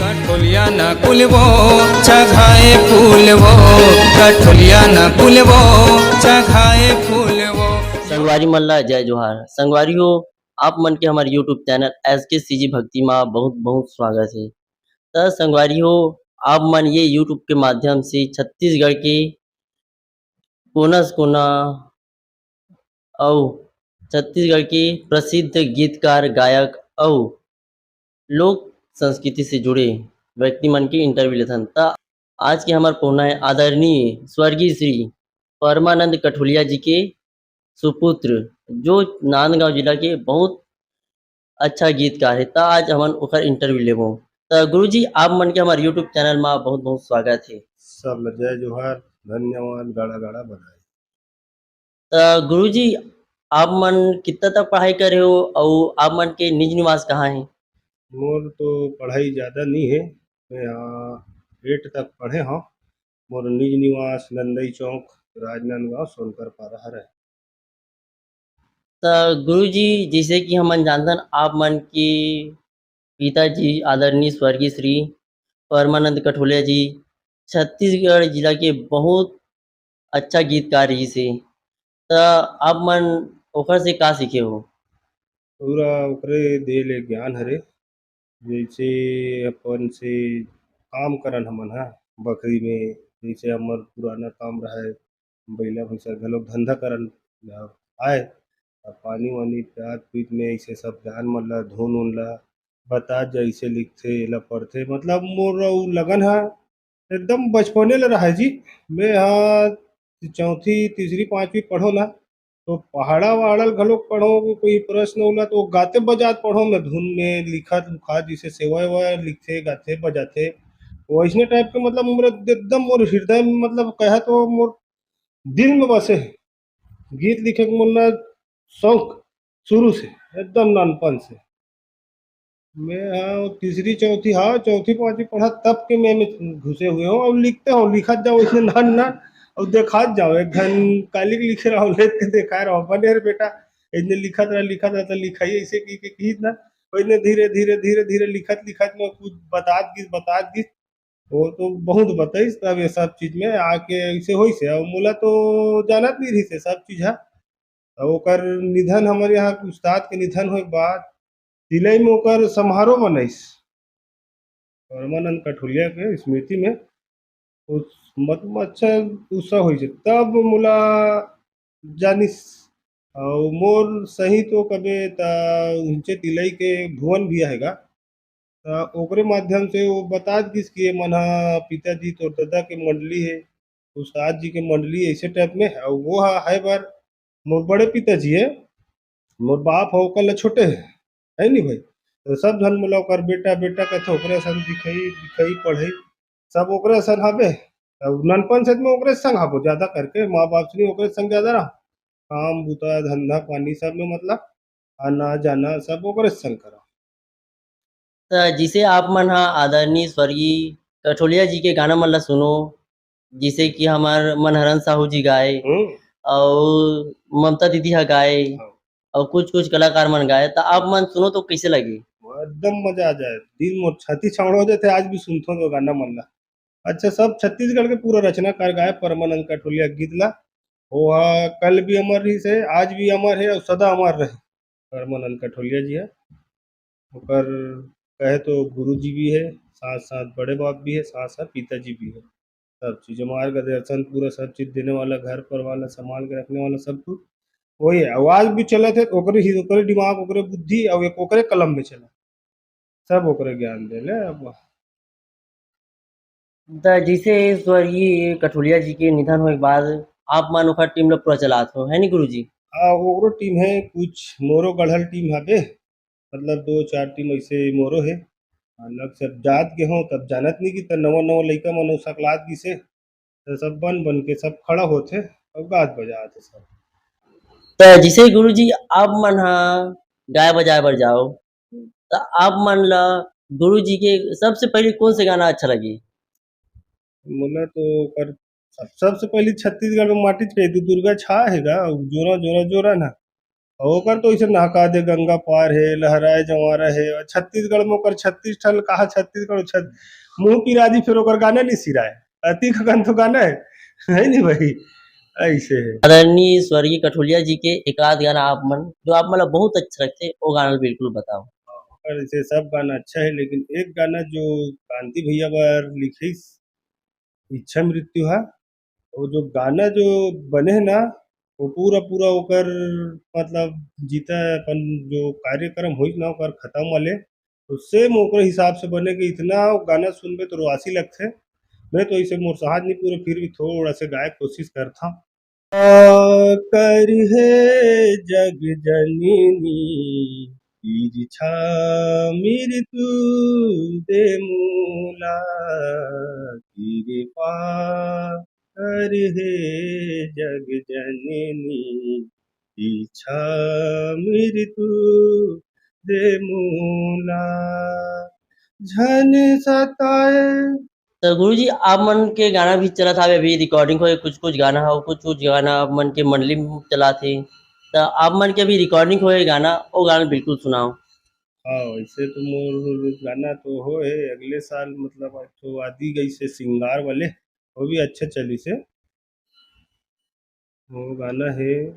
कठोलिया न कुलवो छघाए फूलवो, कठोलिया न कुलवो छघाए फूलवो। संगवारी मन ला जय जोहार। संगवारी हो, आप मन के हमारे यूट्यूब चैनल SK CG भक्ति माँ बहुत बहुत स्वागत है। तो संगवारी हो, आप मन ये यूट्यूब के माध्यम से छत्तीसगढ़ के कोना से कोना और छत्तीसगढ़ के प्रसिद्ध गीतकार गायक और लोक संस्कृति से जुड़े व्यक्ति मन के इंटरव्यू लेथन। ता आज के हमार पहुना है आदरणीय स्वर्गीय श्री परमानंद कठोलिया जी के सुपुत्र, जो नांदगांव जिला के बहुत अच्छा गीतकार है। ता आज हमन ओकर इंटरव्यू लेबो। ता गुरुजी, आप मन के हमारे यूट्यूब चैनल में बहुत बहुत स्वागत है। सब जय जोहार, धन्यवाद, गाड़ा गाड़ा बधाई। ता गुरुजी, आप मन कितना तक पढ़ाई करे हो और आप मन के निज निवास कहाँ है? मोर तो पढ़ाई ज़्यादा नहीं है, मैं यहाँ 8 तक पढ़े हूँ। मोर निज निवास नंदई चौक, राजनांदगांव, सोनकर पारा है। ता गुरुजी, जैसे कि हमन जानतन आप मन के पिताजी आदरणीय स्वर्गीय श्री परमानंद कठोलिया जी छत्तीसगढ़ जिला के बहुत अच्छा गीतकार रही से। त आप मन ओकर से का सीखे हो? पूरा ओकरे दे ले ज्ञान हरे, जैसे अपन से काम करन हमन हा बखरी में, जैसे हमर पुराना काम रहा है बैला भैंसा घलोक धंधा करन आए, पानी वानी प्याज पीत में ऐसे सब जान मन ला धुन उन ला बता जैसे लिखथे एला पढ़थे। मतलब मोर अउ लगन है एकदम बचपने ले रहा है जी। मैं हाँ चौथी तीसरी पांचवी पढ़ो ना, तो पहाड़ा वहाड़ल घलोक पढ़ो, कोई प्रश्न होला तो गाते बजात पढ़ो ना, धुन में लिखत उखात जैसे सेवा वेवा लिखथे गाथे बजाथे वैसने टाइप के। मतलब मोर एकदम मोर हृदय में, मतलब कहे तो मोर दिल में बसे है गीत लिखे के। मोर ना शौक शुरू से एकदम नानपन से। मैं हाँ तीसरी चौथी, हाँ चौथी पांचवी पढ़ा तब के मैं घुसे हुए हूँ और लिखते हूँ, लिखत जाओ इसमें ना ना और देखात जाओ। एक घन काली लिखे रहो लेट के देखा रहो बने रे बेटा, इतने लिखत रहा तो लिखाई ऐसे की ना, इतने धीरे धीरे धीरे धीरे लिखत लिखत में कुछ बतात गिस वो तो बहुत बताइस। तब ये सब चीज में आके ऐसे होई से और मोला तो जानत नहीं रही से सब चीज है। और ओकर निधन हमारे यहाँ के उस्ताद के निधन होए के बाद तिलई में ओकर समारोह मनाइस परमानंद कठोलिया के स्मृति में। उस मतलब अच्छा उत्सव होई से तब मोला जानिस। और मोर सही तो कबे ता उनचे तिलई के भुवन भी हैगा, ओकरे माध्यम से वो बता दिस कि ये मन हा पिताजी तो दादा के मंडली है, उस्ताद जी के मंडली ऐसे टाइप में है। और वो है बार मोर बड़े पिताजी है, मोर बाप हो कल छोटे है नहीं भाई। तो सब झन मोला ओकर बेटा बेटा कहथे, ओकरे सन दिखई दिखई पढ़ई सब ओकरे सन हबे। अब ननपन से मैं ओकरे संग हबो ज्यादा करके, माँ बाप से नहीं ओकरे संग ज्यादा रहा, काम बूता धंधा पानी सब में मतलब आना जाना सब ओकरे संग करा। त जिसे आप मन हा आदरणीय स्वर्गीय कठोलिया जी के गाना मन ला सुनो, जिसे कि हमार मनहरन साहू जी गाए और ममता दीदी हा गाए हाँ। और कुछ कुछ कलाकार मन गाए, त आप मन सुनो तो कैसे लगी? एकदम मजा आ जाए, दिल मोर छाती छावड़ हो जाते आज भी सुनथो तो गाना मन ला। अच्छा सब छत्तीसगढ़ के पूरा रचनाकार गाय परमानंद कठोलिया गीत ला, वो कल भी अमर रही से, आज भी अमर है और सदा अमर रहे। परमानंद कठोलिया जी है ओकर कहे तो गुरु जी भी है, साथ साथ बड़े बाप भी है, साथ साथ पिताजी भी है। सब चीज मार्गदर्शन पूरा सब चीज देने वाला, घर पर वाला संभाल के रखने वाला सब कुछ वही है। आवाज भी चला थे तो ओकरे ही ओकरे दिमाग ओकरे बुद्धि और एक ओकरे कलम में चला, सब ओकरे ज्ञान देले। अब त जिसे स्वर्गीय कठोलिया जी के निधन होए के बाद आप मन ओकर टीम ला पूरा चलात हो, है नी गुरुजी? ओकरो टीम है, कुछ मोरो गढ़ल टीम हबे, मतलब 2 4 टीम ऐसे मोरो है। अलग सब जात के हों तब जानत नहीं कि त नवा नवा लइका मन सकलात गिसे, तो सब बन बन के सब खड़ा होथे और गात बजात है सब। त जिसे गुरुजी आप मन हा गाय बजाए बर जाओ, त आप मन ला गुरुजी के सबसे पहले कौन से गाना अच्छा लगी? मोला तो कर सबसे पहले छत्तीसगढ़ में माटी चाहिए तो दुर्गा छा हैगा, जोरा जोरा जोरा ना और ओकर तो ऐसे नहका दे गंगा पार है, लहराए जवारा है, और छत्तीसगढ़ में ओकर 36 ठन कहा छत्तीसगढ़ मुंह की राजी फिर ओकर गाना नहीं सिराए। अति खगन तो गाना है नहीं नहीं भाई, ऐसे है। आदरणीय स्वर्गीय कठोलिया जी के एक आध गाना आप मन जो आप मतलब बहुत अच्छा लगते वो गाना बिल्कुल बताओ। और ऐसे सब गाना अच्छा है, लेकिन एक गाना जो कांति भैया बार लिखी, इच्छा मृत्यु है, वो जो गाना जो बने है ना, वो पूरा पूरा ओकर मतलब जीता अपन जो कार्यक्रम हुई ना ओकर खत्म वाले, तो सेम ओकर हिसाब से बने कि इतना वो गाना सुनबे तो रोआसी लगथे। मैं तो इसे मोर साहब नहीं पूरा, फिर भी थोड़ा से गाय कोशिश करता हूँ। कर है जग जननी तिरछा मृत्यु दे मूला कृपा कर हे जग जननी इच्छा मृत्यु दे मूला झन सताए। तो गुरु जी आप मन के गाना भी चला था अभी रिकॉर्डिंग हो कुछ कुछ गाना हो कुछ कुछ गाना आप मन के मंडली में चला थे तो आप मन के अभी रिकॉर्डिंग हो गाना वो गाना बिल्कुल सुनाओ। हाँ वैसे तो मोर गाना तो हो है अगले साल, मतलब तो आदि गई से सिंगार वाले, वो भी अच्छा चली से। वो गाना है,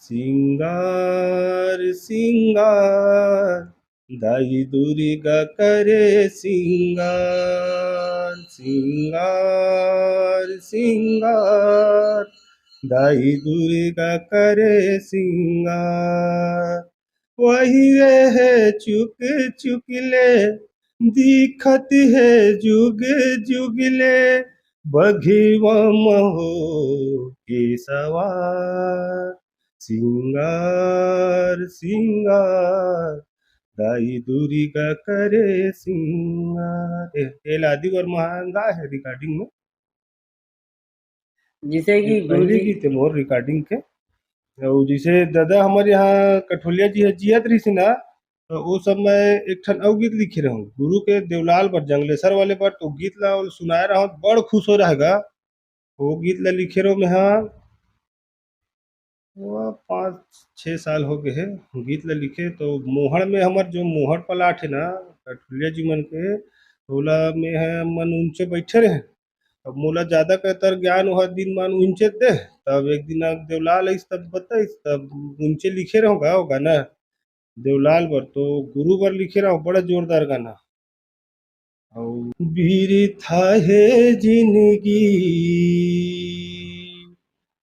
सिंगार सिंगार दाई दुर्गा करे सिंगार, सिंगार सिंगार दाई दुर्गा करे सिंगार। वही है चुक चुक ले दिखत है जुग जुगले बघिवा महो के सवार, सिंगार सिंगार दाई दुर्गा करे सिंगार। ये लादी और महंगा है रिकॉर्डिंग में, जिसे ये कि गुरु पहले जी गीत है मोर रिकॉर्डिंग के। और जैसे दादा हमारे यहाँ कठोलिया जी है जियत रही थी ना, तो वो समय एक ठन अउ गीत लिखे रहूं गुरु के देवलाल पर जंगलेसर वाले पर, तो गीत ला और सुनाया रहा बड़ खुश हो रहेगा। वो गीत ला लिखे रहो मैं हाँ, वो 5-6 साल हो गए है गीत ला लिखे। तो मोहड़ में हमार जो मोहड़ पलाट है ना कठोलिया जी मन के, ओला में है मन ऊंचे बैठे रहे। अब मोला ज्यादा कहतर ज्ञान वह दिन मान ऊंचे दे, तब एक दिन देवलाल आइस तब बताइस, तब ऊंचे लिखे रहो गा वो गाना देवलाल बर, तो गुरु बर लिखे रहो बड़ा जोरदार गाना। और बिरथा है जिंदगी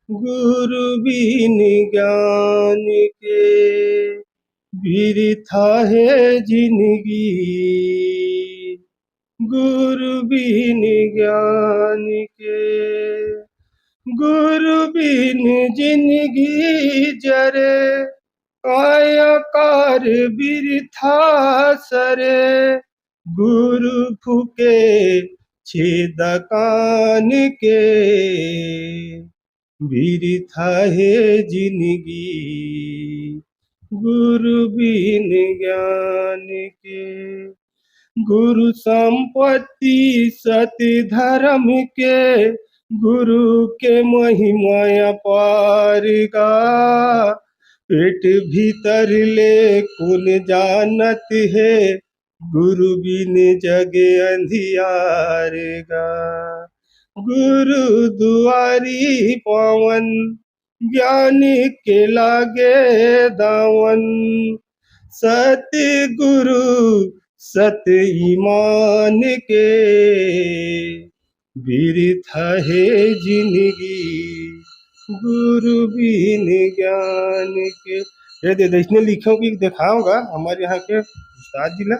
गुरु बिन ज्ञान के, बिरथा है जिंदगी गुरु बिन ज्ञान के, गुरु बिन जिंदगी जरे कायाकार बिरथा सरे, गुरु फूके छेद कान के बिरथा है जिंदगी गुरु बिन ज्ञान के, गुरु संपत्ति सत्य धर्म के गुरु के महिमा अपार गा, पेट भीतर ले कौन जानत है गुरु बिन जगे अंधियार गा, गुरु दुआरी पवन ज्ञान के लागे दावन, सत्य गुरु सत्य ईमान के बिरथा है जिंदगी गुरु बिन ज्ञान के। ये दे इसने लिखो कि दिखाऊंगा हमारे यहाँ के उस्ताद जी ला,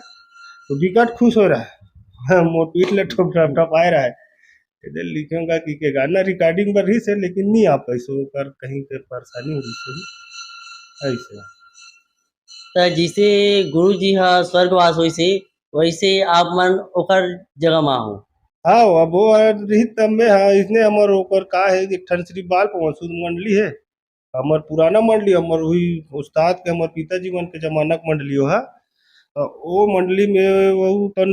तो विकट खुश हो रहा है हाँ, मोर पीठ ले ठोक ठप ठप आ रहा है। इधर लिखूंगा कि के गाना रिकॉर्डिंग पर रही से, लेकिन नहीं आ पैसों कर कहीं पे परेशानी हो रही से ऐसे। तो जिसे गुरु जी हाँ स्वर्गवास होई से वैसे आप मन ओकर जगह मा हो। हाँ अब वो रही तब में, हाँ इसने हमार ऊपर का है एक ठन श्री बाल पवन सूद मंडली है, हमार पुराना मंडली हमार वही उस्ताद के हमार पिताजी मन के जमाना के मंडली हो है। तो वो मंडली में वो तन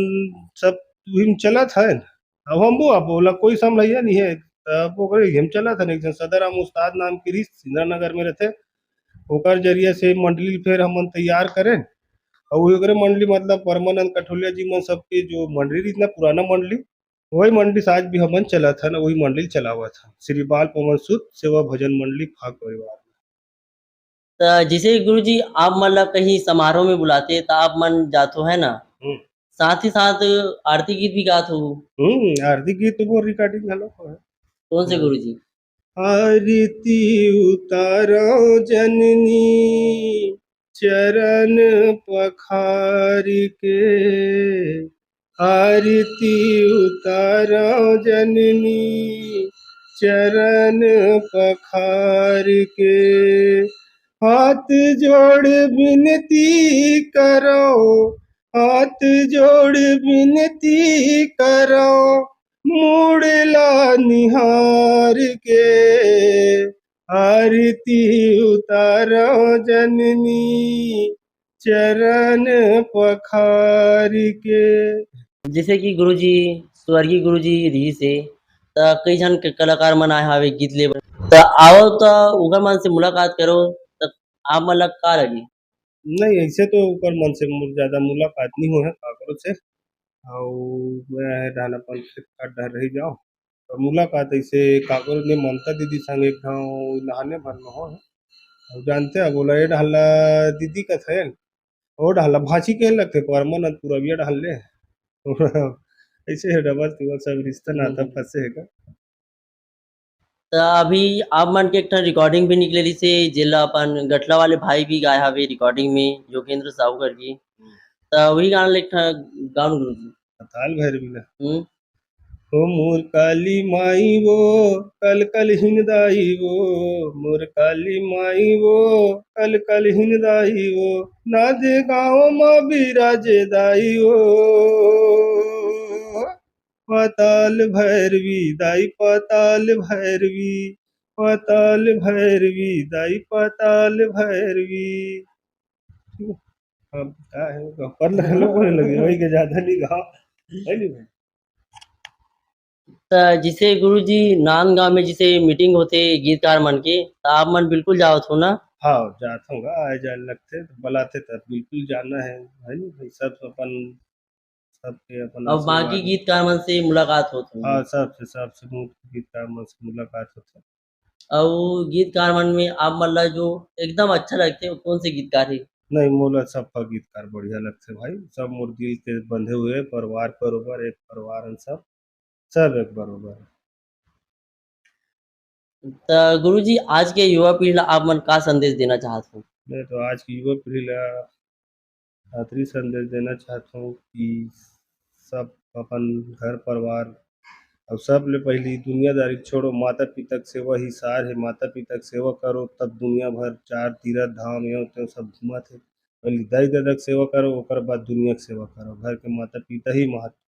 सब तुहिन चलत है। अब हम वो अब बोला कोई संभैया नहीं है, तब ओकरे हम चलत है एक जन सदर हम उस्ताद नाम की रिश्त इंदिरा नगर में रहते। ओकर जरिया से मंडली फिर हमन तैयार करें और ओकरे मंडली मतलब परमानंद कठोलिया जी मन सबके जो मंडली रही ना पुराना मंडली वही मंडली से आज भी हमन चलत हन वही मंडली चलावत हन श्री बाल पवन सूत सेवा भजन मंडली फाक परिवार। तो जैसे गुरुजी आप मतलब कहीं समारोह में बुलाते तो आप मन जातो है ना, हम्म साथ ही साथ आरती गीत भी गात हो। आरती गीत वो रिकॉर्डिंग हेलो कौन से गुरुजी? आरती उतारो जननी चरण पखार के आरती उतारो जननी चरण पखार के हाथ जोड़ विनती करो हाथ जोड़ विनती करो मुड़ला निहार के आरती उतारो जननी चरण पखार के। जैसे कि गुरुजी स्वर्गीय गुरुजी रही से तो कई जन के कलाकार मन आए हवे गीत ले बर। तो आओ तो उगर मन से मुलाकात करो तो आप मतलब का लगी? नहीं ऐसे तो ऊपर मन से ज्यादा मुलाकात नहीं हुआ है काकरो से और मैं डानापन फ्लिपकार्ट डर रही जाओ तो मुलाकात ऐसे काकरो ने ममता दीदी संग एक गाँव नहाने भर में हो और जानते हैं बोला ये डहला दीदी का थे और डहला भाची के लगते परमानंद पूरा डहल ले ऐसे है डबल तिबल सब रिश्ता नाता फंसे है का। तो अभी आप मन के एक ठन रिकॉर्डिंग भी निकलेली से जेला अपन गठला वाले भाई भी गाए हवे रिकॉर्डिंग में योगेंद्र साहू करके। तो वही गाना ले एक ठन गाऊं गुरुजी। ताल भैरवी ना हुँ। ओ मोर काली माई वो कल कल हिंदाई वो मोर काली माई वो कल कल हिंदाई वो ना दे गाँव माँ बिराजे दाई वो पाताल भैरवी दाई पाताल भैरवी दाई पाताल भैरवी। अब क्या है पर लोग लगे वही के ज्यादा नहीं गा है नहीं भाई। तो जिसे गुरुजी नांदगाँव में जिसे मीटिंग होथे गीतकार मन के तो आप मन बिल्कुल जावत हो ना? हाँ जाता हूँ आए जाए लगते तो बुलाते तब बिल्कुल जाना है नहीं भाई सब अपन सबके अपन और बाकी आशीर्वाद। गीतकार मन से मुलाकात होत हाँ होगी। सबसे मुँह गीतकार मन से मुलाकात होता है। और गीतकार मन में आप मन ला जो एकदम अच्छा लगते वो कौन से गीतकार है? नहीं मोला सबका गीतकार बढ़िया लगते भाई सब मोर दिल के बंधे हुए परिवार बरोबर एक परिवार हैं सब एक बरोबर। तो गुरुजी आज के युवा पीढ़ी ला आप मन का संदेश देना चाहत हो? मैं तो आज की युवा पीढ़ी ला आखिरी संदेश देना चाहता हूँ कि सब अपन घर परिवार और सब ले पहली दुनियादारी छोड़ो माता पिता के सेवा ही सार है माता पिता के सेवा करो तब दुनिया भर चार तीरथ धाम यो त्यो सब घूमत है पहले दाई दादा के सेवा करो ओकर बाद दुनिया के सेवा करो घर के माता पिता ही महत्व।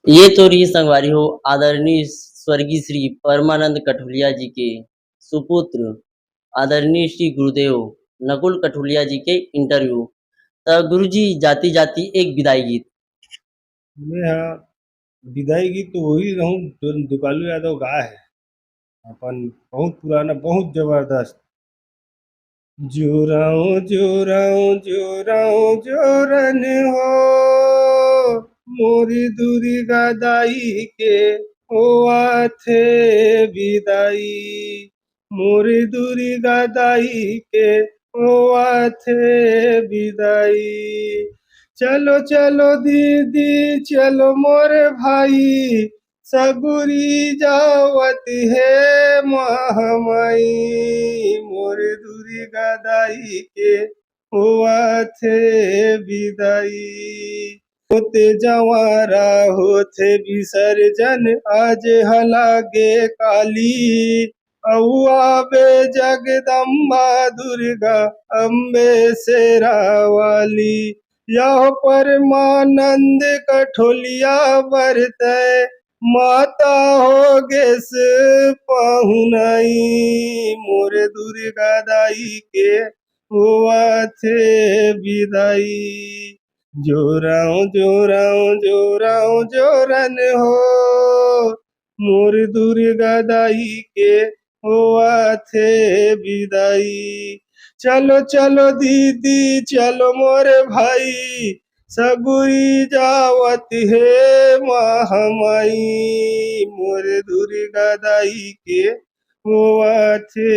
ये तो रही संगवारी हो आदरणीय स्वर्गीय श्री परमानंद कठुलिया जी के सुपुत्र आदरणीय श्री गुरुदेव नकुल कठुलिया जी के इंटरव्यू। तो गुरुजी जाती जाती एक विदाई गीत। मैं यहाँ विदाई गीत तो वही रहूँ जो दुकालू यादव गा है अपन बहुत पुराना बहुत जबरदस्त जोरन हो मोरी दूरी गदाई के होआ थे विदाई मोरी दूरी गदाई के होआ थे विदाई चलो चलो दीदी चलो मोरे भाई सगुरी जावत है महामाई मोर दूरी गदाई के हुआ थे विदाई होते जवारा होते विसर्जन आज हलागे काली औआ बे जगदम्बा दुर्गा अम्बे शेरा वाली यह परमानंद कठोलिया बरतै माता हो गेस पाहुनाई मोर दुर्गा दाई के हुआ थे विदाई जोरन हो मोर दुर्गा दाई के हुआ थे विदाई चलो चलो दीदी चलो मोरे भाई, सगुई जावत है महामाई, मोरे दुर्गा दाई के हुआ थे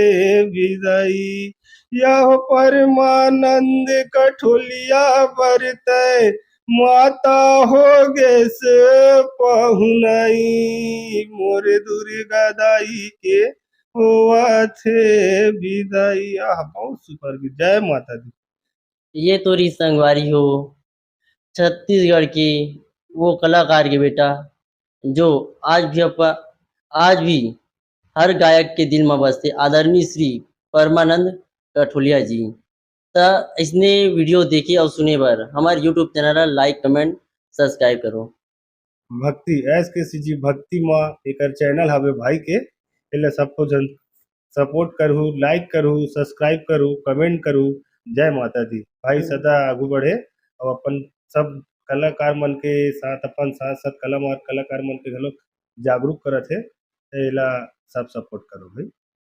विदाई। यह परमानंद कठोलिया बरतै, माता हो गे से पहुनाई, मोरे दुर्गा दाई के हुआ थे विदाई। आह बहुत सुपर गीत, जय माता दी। ये तो रही संगवारी हो छत्तीसगढ़ की वो कलाकार के बेटा जो आज भी हर गायक के दिल में बसते आदरणीय श्री परमानंद कठोलिया जी। त इसने वीडियो देखी और सुने बर हमारे YouTube channel like comment subscribe करो। भक्ति एस के सी जी भक्ति माँ एक चैनल हवे भाई के, एला सबको जन सपोर्ट करूँ, लाइक करूँ, सब्सक्राइब करूँ, कमेंट करूँ। जय माता दी। भाई सदा आगू बढ़े और अपन सब कलाकार मन के साथ अपन साथ साथ कलाकार मन के घलोक जागरूक करत हे, एला सब सपोर्ट करो भाई।